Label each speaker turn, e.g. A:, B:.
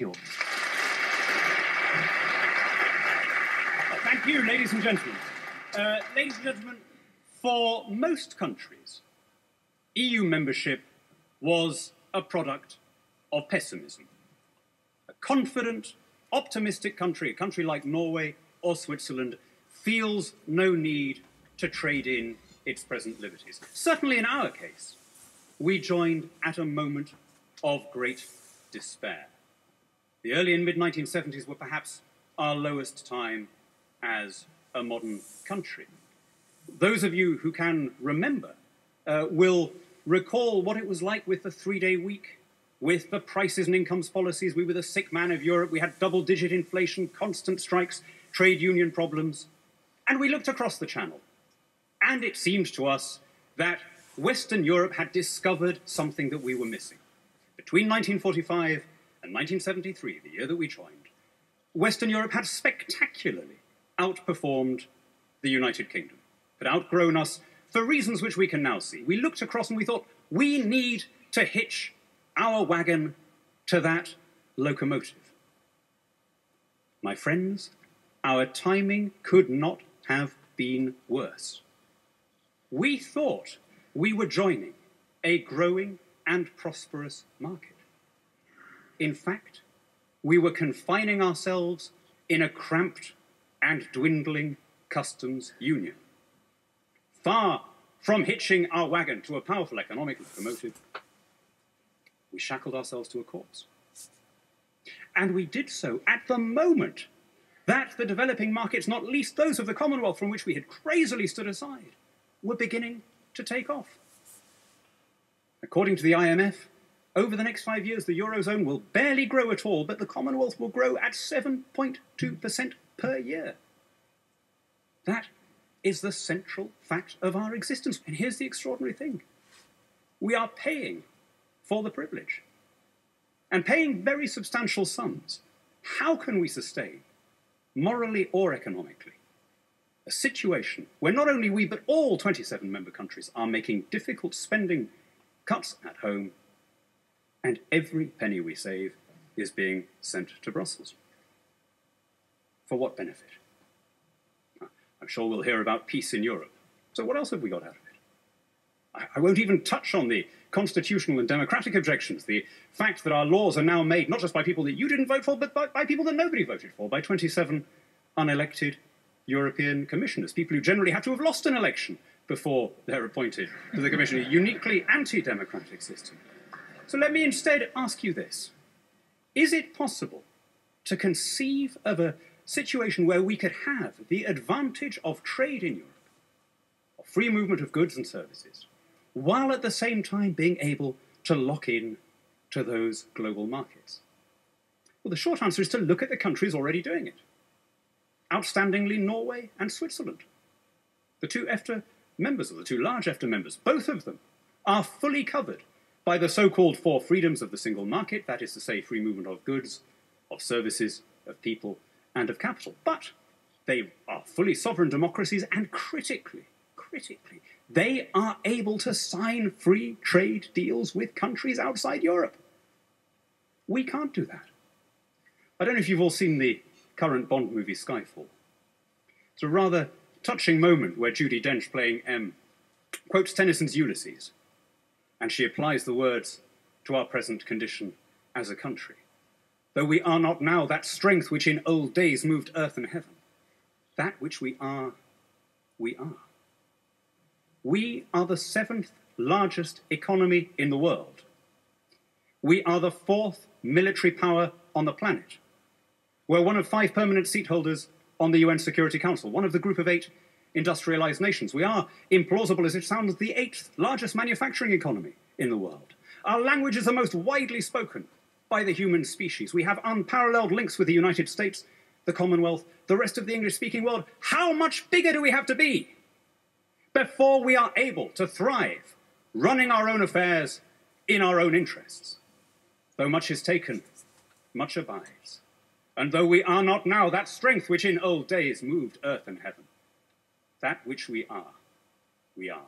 A: yours.
B: Thank you, ladies and gentlemen. Ladies and gentlemen, for most countries, EU membership was a product of pessimism. A confident, optimistic country, a country like Norway or Switzerland, feels no need to trade in its present liberties. Certainly in our case, we joined at a moment of great despair. The early and mid-1970s were perhaps our lowest time as a modern country. Those of you who can remember will recall what it was like with the three-day week, with the prices and incomes policies. We were the sick man of Europe. We had double-digit inflation, constant strikes, trade union problems. And we looked across the channel. And it seemed to us that Western Europe had discovered something that we were missing. Between 1945 and 1973, the year that we joined, Western Europe had spectacularly outperformed the United Kingdom, had outgrown us for reasons which we can now see. We looked across and we thought, we need to hitch our wagon to that locomotive. My friends, our timing could not have been worse. We thought we were joining a growing and prosperous market. In fact, we were confining ourselves in a cramped and dwindling customs union. Far from hitching our wagon to a powerful economic locomotive, we shackled ourselves to a corpse. And we did so at the moment that the developing markets, not least those of the Commonwealth from which we had crazily stood aside, were beginning to take off. According to the IMF, over the next 5 years, the Eurozone will barely grow at all, but the Commonwealth will grow at 7.2% per year. That is the central fact of our existence. And here's the extraordinary thing. We are paying for the privilege, and paying very substantial sums. How can we sustain, morally or economically, a situation where not only we, but all 27 member countries are making difficult spending cuts at home, and every penny we save is being sent to Brussels? For what benefit? I'm sure we'll hear about peace in Europe. So what else have we got out of it? I won't even touch on the constitutional and democratic objections, the fact that our laws are now made not just by people that you didn't vote for, but by people that nobody voted for, by 27 unelected European commissioners, people who generally have to have lost an election before they're appointed to the Commission, a uniquely anti-democratic system. So let me instead ask you this. Is it possible to conceive of a situation where we could have the advantage of trade in Europe, of free movement of goods and services, while at the same time being able to lock in to those global markets? Well, the short answer is to look at the countries already doing it. Outstandingly, Norway and Switzerland. The two EFTA members, or the two large EFTA members, both of them are fully covered by the so-called four freedoms of the single market, that is to say, free movement of goods, of services, of people, and of capital. But they are fully sovereign democracies, and critically, they are able to sign free trade deals with countries outside Europe. We can't do that. I don't know if you've all seen the current Bond movie Skyfall. It's a rather touching moment where Judi Dench, playing M, quotes Tennyson's Ulysses, and she applies the words to our present condition as a country. Though we are not now that strength which in old days moved earth and heaven, that which we are, we are. We are the 7th largest economy in the world. We are the 4th military power on the planet. We're one of 5 permanent seat holders on the UN Security Council, one of the group of 8 industrialized nations. We are, implausible as it sounds, the 8th largest manufacturing economy in the world. Our language is the most widely spoken by the human species. We have unparalleled links with the United States, the Commonwealth, the rest of the English-speaking world. How much bigger do we have to be before we are able to thrive, running our own affairs in our own interests? Though much is taken, much abides. And though we are not now that strength which in old days moved earth and heaven, that which we are, we are.